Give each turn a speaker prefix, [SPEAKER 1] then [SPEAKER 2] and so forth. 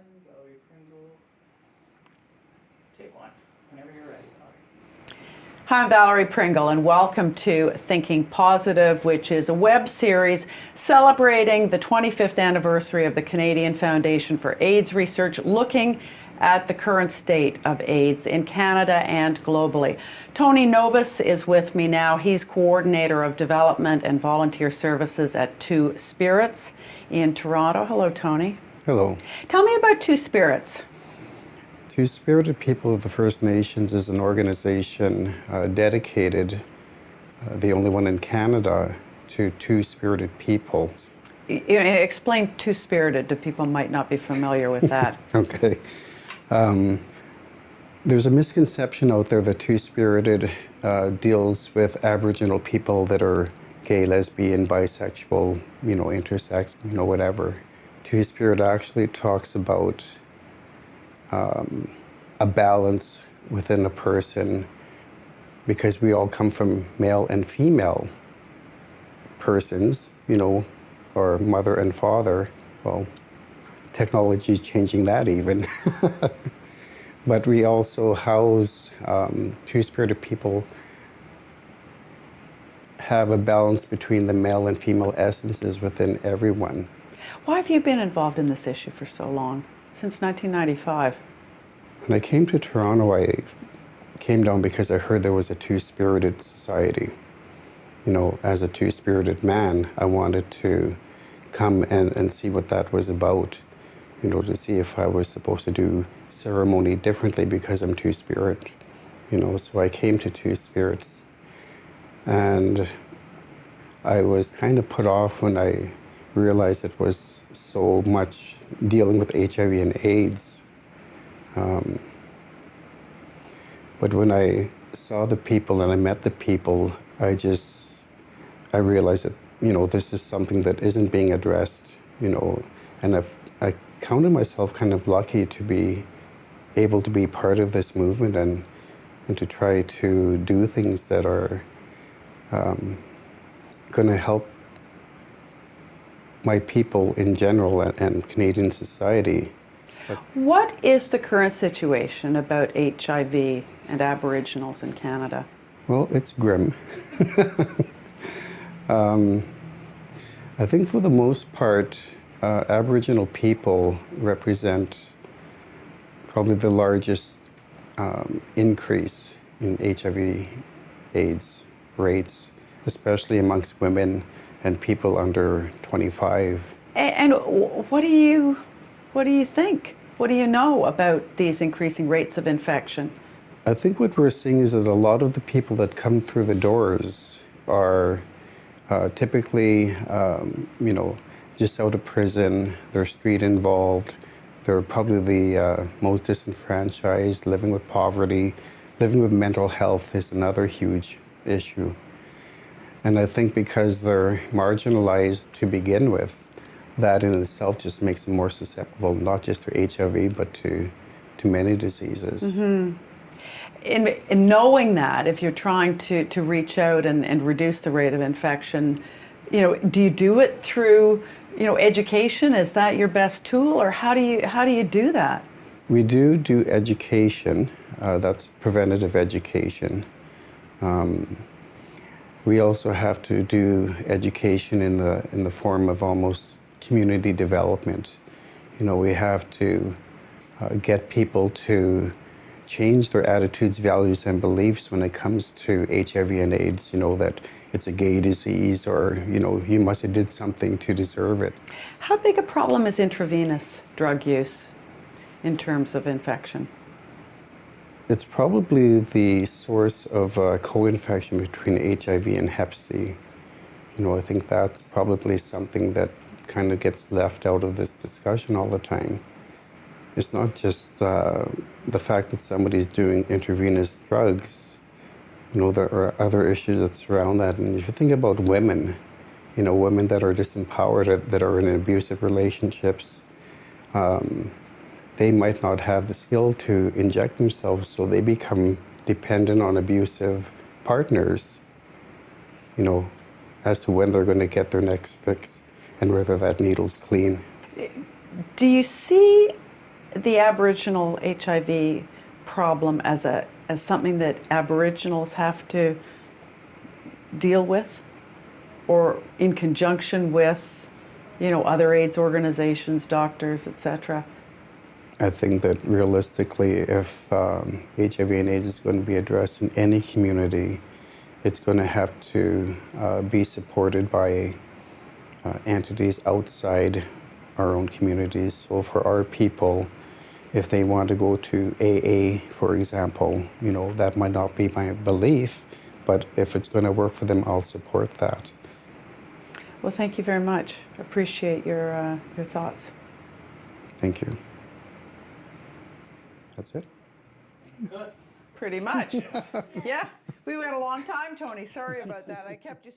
[SPEAKER 1] Valerie Pringle. Take one, whenever you're ready, Valerie. Hi, I'm Valerie Pringle, and welcome to Thinking Positive, which is a web series celebrating the 25th anniversary of the Canadian Foundation for AIDS Research, looking at the current state of AIDS in Canada and globally. Tony Nobis is with me now. He's coordinator of development and volunteer services at Two Spirits in Toronto. Hello, Tony.
[SPEAKER 2] Hello.
[SPEAKER 1] Tell me about Two Spirits.
[SPEAKER 2] Two Spirited People of the First Nations is an organization dedicated, the only one in Canada, to two-spirited people.
[SPEAKER 1] Explain two-spirited to people who might not be familiar with that.
[SPEAKER 2] Okay. There's a misconception out there that two-spirited deals with Aboriginal people that are gay, lesbian, bisexual, intersex, whatever. Two-spirit actually talks about a balance within a person, because we all come from male and female persons, or mother and father. Well, technology is changing that even. But we also house two-spirited people, have a balance between the male and female essences within everyone.
[SPEAKER 1] Why have you been involved in this issue for so long? Since 1995.
[SPEAKER 2] When I came to Toronto, I came down because I heard there was a two-spirited society. As a two-spirited man, I wanted to come and see what that was about, to see if I was supposed to do ceremony differently because I'm two-spirit. So I came to Two Spirits. And I was kind of put off when I realized it was so much dealing with HIV and AIDS. But when I saw the people and I met the people, I realized that, this is something that isn't being addressed, and I counted myself kind of lucky to be able to be part of this movement and to try to do things that are going to help my people in general and Canadian society.
[SPEAKER 1] What is the current situation about HIV and Aboriginals in Canada?
[SPEAKER 2] Well, it's grim. I think for the most part, Aboriginal people represent probably the largest increase in HIV AIDS rates, especially amongst women and people under 25.
[SPEAKER 1] And what do you think? What do you know about these increasing rates of infection?
[SPEAKER 2] I think what we're seeing is that a lot of the people that come through the doors are typically, just out of prison. They're street involved. They're probably the most disenfranchised, living with poverty. Living with mental health is another huge issue. And I think because they're marginalized to begin with, that in itself just makes them more susceptible, not just to HIV, but to many diseases.
[SPEAKER 1] Mm-hmm. In knowing that, if you're trying to reach out and reduce the rate of infection, do you do it through, education? Is that your best tool, or how do you do that?
[SPEAKER 2] We do education. That's preventative education. We also have to do education in the form of almost community development. We have to get people to change their attitudes, values, and beliefs when it comes to HIV and AIDS, that it's a gay disease, or, you must have did something to deserve it.
[SPEAKER 1] How big a problem is intravenous drug use in terms of infection?
[SPEAKER 2] It's probably the source of co-infection between HIV and Hep C. I think that's probably something that kind of gets left out of this discussion all the time. It's not just the fact that somebody's doing intravenous drugs. There are other issues that surround that. And if you think about women, women that are disempowered, that are in abusive relationships, they might not have the skill to inject themselves, so they become dependent on abusive partners, as to when they're going to get their next fix and whether that needle's clean.
[SPEAKER 1] Do you see the Aboriginal HIV problem as something that Aboriginals have to deal with, or in conjunction with, you know, other AIDS organizations, doctors, etc.?
[SPEAKER 2] I think that realistically, if HIV and AIDS is going to be addressed in any community, it's going to have to be supported by entities outside our own communities. So for our people, if they want to go to AA, for example, you know, that might not be my belief, but if it's going to work for them, I'll support that.
[SPEAKER 1] Well, thank you very much. Appreciate your thoughts.
[SPEAKER 2] Thank you. That's it?
[SPEAKER 1] Pretty much. Yeah. We went a long time, Tony. Sorry about that. I kept you